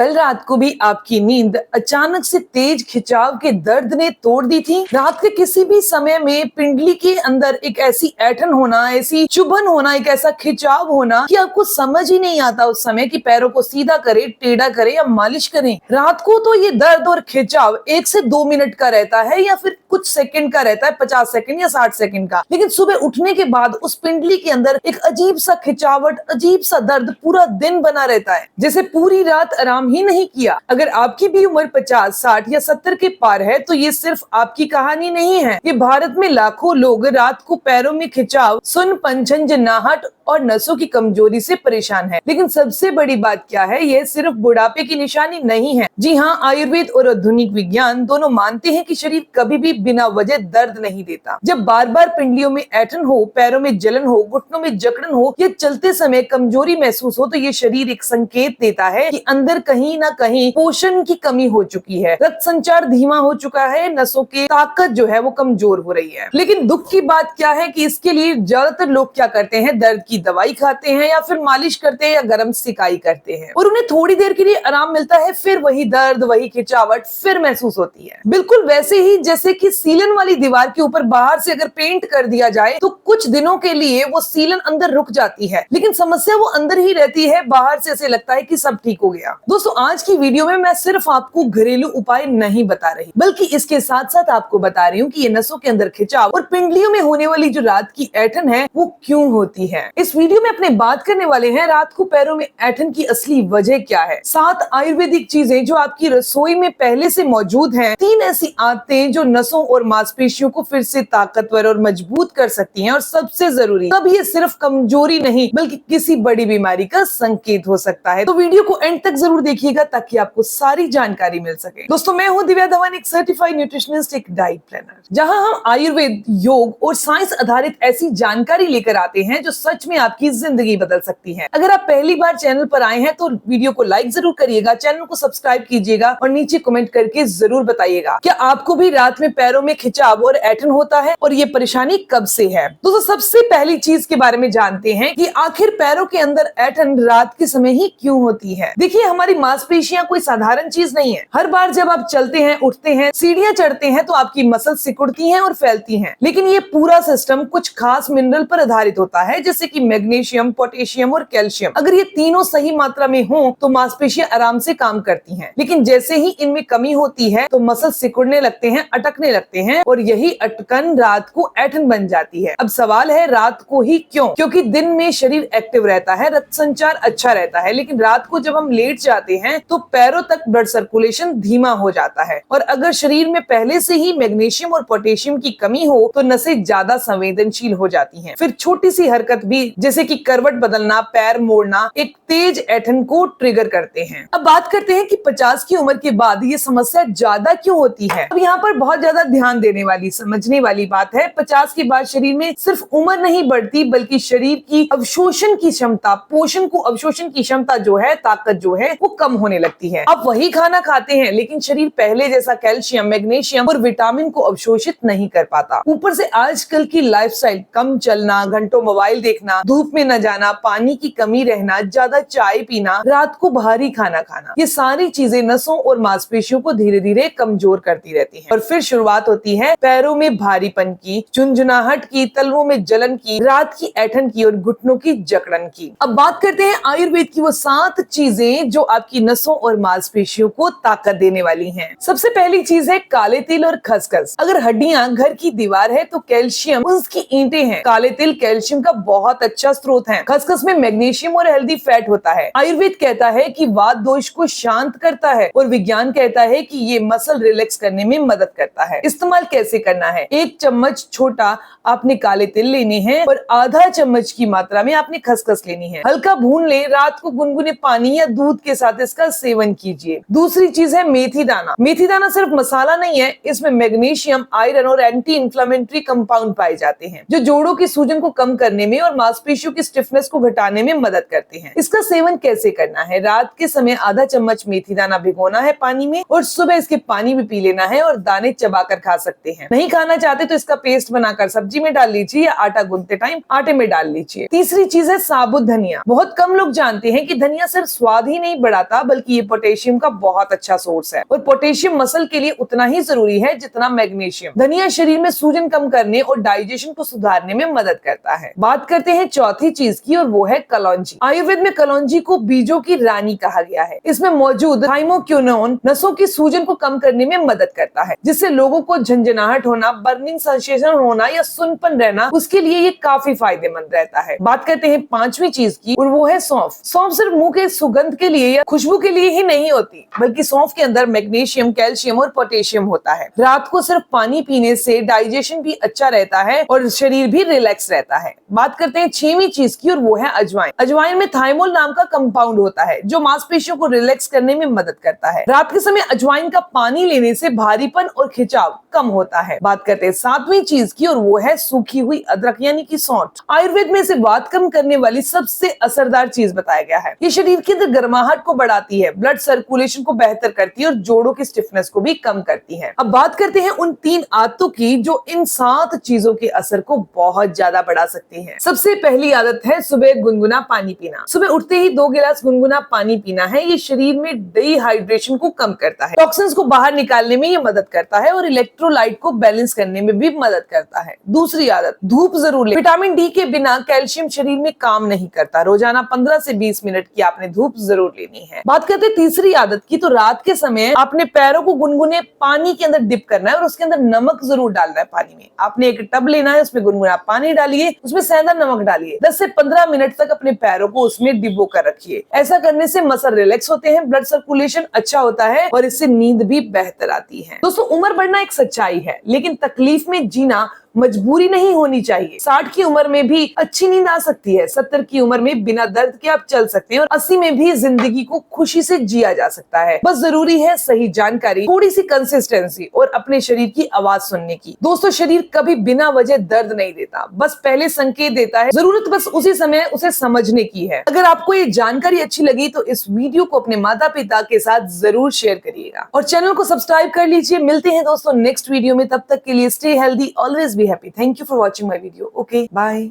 कल रात को भी आपकी नींद अचानक से तेज खिंचाव के दर्द ने तोड़ दी थी? रात के किसी भी समय में पिंडली के अंदर एक ऐसी ऐंठन होना, ऐसी चुभन होना, एक ऐसा खिंचाव होना कि आपको समझ ही नहीं आता उस समय कि पैरों को सीधा करे, टेढ़ा करे या मालिश करें। रात को तो ये दर्द और खिंचाव 1 से 2 मिनट का रहता है या फिर कुछ सेकंड का रहता है, 50 सेकंड या 60 सेकंड का। लेकिन सुबह उठने के बाद उस पिंडली के अंदर एक अजीब सा खिंचावट, अजीब सा दर्द पूरा दिन बना रहता है, जैसे पूरी रात आराम ही नहीं किया। अगर आपकी भी उम्र 50, 60 या 70 के पार है तो ये सिर्फ आपकी कहानी नहीं है। ये भारत में लाखों लोग रात को पैरों में खिंचाव, सुन्न, झंझनाहट और नसों की कमजोरी से परेशान है। लेकिन सबसे बड़ी बात क्या है, ये सिर्फ बुढ़ापे की निशानी नहीं है। जी हाँ, आयुर्वेद और आधुनिक विज्ञान दोनों मानते हैं कि शरीर कभी भी बिना वजह दर्द नहीं देता। जब बार बार पिंडलियों में ऐंठन हो, पैरों में जलन हो, घुटनों में जकड़न हो या चलते समय कमजोरी महसूस हो, तो ये शरीर एक संकेत देता है कि अंदर कहीं ना कहीं पोषण की कमी हो चुकी है, रक्त संचार धीमा हो चुका है, नसों की ताकत जो है वो कमजोर हो रही है। लेकिन दुख की बात क्या है कि इसके लिए ज्यादातर लोग क्या करते हैं, दर्द की दवाई खाते हैं या फिर मालिश करते हैं या गर्म सिकाई करते हैं और उन्हें थोड़ी देर के लिए आराम मिलता है, फिर वही दर्द, वही खिंचावट फिर महसूस होती है। बिल्कुल वैसे ही जैसे कि सीलन वाली दीवार के ऊपर बाहर से अगर पेंट कर दिया जाए तो कुछ दिनों के लिए वो सीलन अंदर रुक जाती है, लेकिन समस्या वो अंदर ही रहती है, बाहर से ऐसे लगता है कि सब ठीक हो गया। दोस्तों, आज की वीडियो में मैं सिर्फ आपको घरेलू उपाय नहीं बता रही, बल्कि इसके साथ साथ आपको बता रही हूँ कि ये नसों के अंदर खिंचाव और पिंडलियों में होने वाली जो रात की ऐंठन है वो क्यों होती है। इस वीडियो में अपने बात करने वाले हैं रात को पैरों में ऐंठन की असली वजह क्या है, 7 आयुर्वेदिक चीजें जो आपकी रसोई में पहले से मौजूद हैं, 3 ऐसी आदतें जो नसों और मांसपेशियों को फिर से ताकतवर और मजबूत कर सकती हैं, और सबसे जरूरी, तब ये सिर्फ कमजोरी नहीं बल्कि किसी बड़ी बीमारी का संकेत हो सकता है। तो वीडियो को एंड तक जरूर देखिएगा ताकि आपको सारी जानकारी मिल सके। दोस्तों, मैं हूँ दिव्या धवन, एक सर्टिफाइड न्यूट्रिशनिस्ट, एक डाइट प्लानर, जहां हम आयुर्वेद, योग और साइंस आधारित ऐसी जानकारी लेकर आते हैं जो सच में आपकी जिंदगी बदल सकती है। अगर आप पहली बार चैनल पर आए हैं तो वीडियो को लाइक जरूर करिएगा, चैनल को सब्सक्राइब कीजिएगा और नीचे कमेंट करके जरूर बताइएगा क्या आपको भी रात में पैरों में खिंचाव और ऐंठन होता है और ये परेशानी कब से है। दोस्तों, सबसे पहली चीज के बारे में जानते हैं कि आखिर पैरों के अंदर ऐंठन रात के समय ही क्यों होती है। देखिए, हमारी मांसपेशियां कोई साधारण चीज नहीं है। हर बार जब आप चलते हैं, उठते हैं, सीढ़ियां चढ़ते हैं तो आपकी मसल सिकुड़ती हैं और फैलती हैं। लेकिन ये पूरा सिस्टम कुछ खास मिनरल पर आधारित होता है, जैसे कि मैग्नीशियम, पोटेशियम और कैल्शियम। अगर ये तीनों सही मात्रा में हो तो मांसपेशियां आराम से काम करती हैं। लेकिन जैसे ही इनमें कमी होती है तो मसल सिकुड़ने लगते हैं, अटकने लगते हैं और यही अटकन रात को ऐंठन बन जाती है। अब सवाल है, रात को ही क्यों? क्योंकि दिन में शरीर एक्टिव रहता है, रक्त संचार अच्छा रहता है, लेकिन रात को जब हम लेट जाते हैं तो पैरों तक ब्लड सर्कुलेशन धीमा हो जाता है। और अगर शरीर में पहले से ही मैग्नीशियम और पोटेशियम की कमी हो तो नसें ज्यादा संवेदनशील हो जाती हैं। फिर छोटी सी हरकत भी, जैसे कि करवट बदलना, पैर मोड़ना, एक तेज ऐंठन को ट्रिगर करते हैं। अब बात करते हैं कि 50 की उम्र के बाद ये समस्या ज्यादा क्यों होती है। अब यहाँ पर बहुत ज्यादा ध्यान देने वाली, समझने वाली बात है, 50 के बाद शरीर में सिर्फ उम्र नहीं बढ़ती बल्कि शरीर की अवशोषण की क्षमता, पोषण को अवशोषण की क्षमता जो है, ताकत जो है वो कम होने लगती है। आप वही खाना खाते हैं लेकिन शरीर पहले जैसा कैल्शियम, मैग्नीशियम और विटामिन को अवशोषित नहीं कर पाता। ऊपर से आजकल की लाइफस्टाइल, कम चलना, घंटों मोबाइल देखना, धूप में न जाना, पानी की कमी रहना, ज्यादा चाय पीना, रात को भारी खाना खाना, ये सारी चीजें नसों और मांसपेशियों को धीरे धीरे कमजोर करती रहती हैं। और फिर शुरुआत होती है पैरों में भारीपन की, झुंझुनाहट की, तलवों में जलन की, रात की ऐंठन की और घुटनों की जकड़न की। अब बात करते हैं आयुर्वेद की वो 7 चीजें जो आपकी नसों और मांसपेशियों को ताकत देने वाली हैं। सबसे पहली चीज है काले तिल और खसखस। अगर हड्डियां घर की दीवार है तो कैल्शियम उसकी ईंटें हैं। काले तिल कैल्शियम का बहुत अच्छा स्रोत है। खसखस में मैग्नीशियम और हेल्दी फैट होता है। आयुर्वेद कहता है कि वात दोष को शांत करता है और विज्ञान कहता है कि ये मसल रिलैक्स करने में मदद करता है। इस्तेमाल कैसे करना है? 1 चम्मच छोटा आपने काले तिल लेने हैं और आधा चम्मच की मात्रा में आपने खसखस लेनी है। हल्का भून ले, रात को गुनगुने पानी या दूध के साथ इसका सेवन कीजिए। दूसरी चीज है मेथी दाना। मेथी दाना सिर्फ मसाला नहीं है, इसमें मैग्नीशियम, आयरन और एंटी इंफ्लेमेटरी कंपाउंड पाए जाते हैं जो जोड़ों की सूजन को कम करने में और मांसपेशियों की स्टिफनेस को घटाने में मदद करते हैं। इसका सेवन कैसे करना है? रात के समय आधा चम्मच मेथी दाना भिगोना है पानी में और सुबह इसके पानी भी पी लेना है और दाने चबाकर खा सकते हैं। नहीं खाना चाहते तो इसका पेस्ट बनाकर सब्जी में डाल लीजिए या आटा गूंथते टाइम आटे में डाल लीजिए। तीसरी चीज है साबुत धनिया। बहुत कम लोग जानते हैं कि धनिया सिर्फ स्वाद ही नहीं बढ़ाता आता, बल्कि ये पोटेशियम का बहुत अच्छा सोर्स है। और पोटेशियम मसल के लिए उतना ही जरूरी है जितना मैग्नीशियम। धनिया शरीर में सूजन कम करने और डाइजेशन को सुधारने में मदद करता है। बात करते हैं चौथी चीज की, और वो है कलौंजी। आयुर्वेद में कलौंजी को बीजों की रानी कहा गया है। इसमें मौजूद थाइमोक्विनोन नसों की सूजन को कम करने में मदद करता है, जिससे लोगों को झंझनाहट होना, बर्निंग सेंसेशन होना या सुनपन रहना, उसके लिए ये काफी फायदेमंद रहता है। बात करते हैं पांचवी चीज की, और वो है सौंफ। सौंफ सिर्फ मुंह के सुगंध के लिए या खुशबू के लिए ही नहीं होती, बल्कि सौंफ के अंदर मैग्नीशियम, कैल्शियम और पोटेशियम होता है। रात को सिर्फ पानी पीने से डाइजेशन भी अच्छा रहता है और शरीर भी रिलैक्स रहता है। बात करते हैं छठवीं चीज की, और वो है अजवाइन। अजवाइन में थाइमोल नाम का कंपाउंड होता है, जो मांसपेशियों को रिलैक्स करने में मदद करता है। रात के समय अजवाइन का पानी लेने से भारीपन और खिंचाव कम होता है। बात करते हैं सातवीं चीज की, और वो है सूखी हुई अदरक यानी कि सौंठ। आयुर्वेद में इसे वात कम करने वाली सबसे असरदार चीज बताया गया है। ये शरीर के अंदर गर्माहट को बढ़ाती है, ब्लड सर्कुलेशन को बेहतर करती है और जोड़ों की स्टिफनेस को भी कम करती है। अब बात करते हैं उन 3 आदतों की जो इन 7 चीजों के असर को बहुत ज्यादा बढ़ा सकती है। सबसे पहली आदत है सुबह गुनगुना पानी पीना। सुबह उठते ही 2 गिलास गुनगुना पानी पीना है। ये शरीर में डिहाइड्रेशन को कम करता है, टॉक्सिन्स को बाहर निकालने में ये मदद करता है और इलेक्ट्रोलाइट को बैलेंस करने में भी मदद करता है। दूसरी आदत, धूप जरूर ले। विटामिन डी के बिना कैल्शियम शरीर में काम नहीं करता। रोजाना 15 से 20 मिनट की आपने धूप जरूर लेनी है। बात करते हैं तीसरी आदत की, तो रात के समय आपने पैरों को गुनगुने पानी के अंदर डिप करना है और उसके अंदर नमक जरूर डालना है। पानी में आपने एक टब लेना है, उसमें गुनगुना पानी डालिए, उसमें सेंधा नमक डालिए, 10 से 15 मिनट तक अपने पैरों को उसमें डिबो कर रखिए। ऐसा करने से मसल रिलैक्स होते हैं, ब्लड सर्कुलेशन अच्छा होता है और इससे नींद भी बेहतर आती है। दोस्तों, उम्र बढ़ना एक सच्चाई है, लेकिन तकलीफ में जीना मजबूरी नहीं होनी चाहिए। 60 की उम्र में भी अच्छी नींद आ सकती है, 70 की उम्र में बिना दर्द के आप चल सकते हैं और 80 में भी जिंदगी को खुशी से जिया जा सकता है। बस जरूरी है सही जानकारी, थोड़ी सी कंसिस्टेंसी और अपने शरीर की आवाज सुनने की। दोस्तों, शरीर कभी बिना वजह दर्द नहीं देता, बस पहले संकेत देता है। जरूरत बस उसी समय उसे समझने की है। अगर आपको ये जानकारी अच्छी लगी तो इस वीडियो को अपने माता पिता के साथ जरूर शेयर करिएगा और चैनल को सब्सक्राइब कर लीजिए। मिलते हैं दोस्तों नेक्स्ट वीडियो में, तब तक के लिए stay healthy, always be happy. Thank you for watching my video. Okay, bye.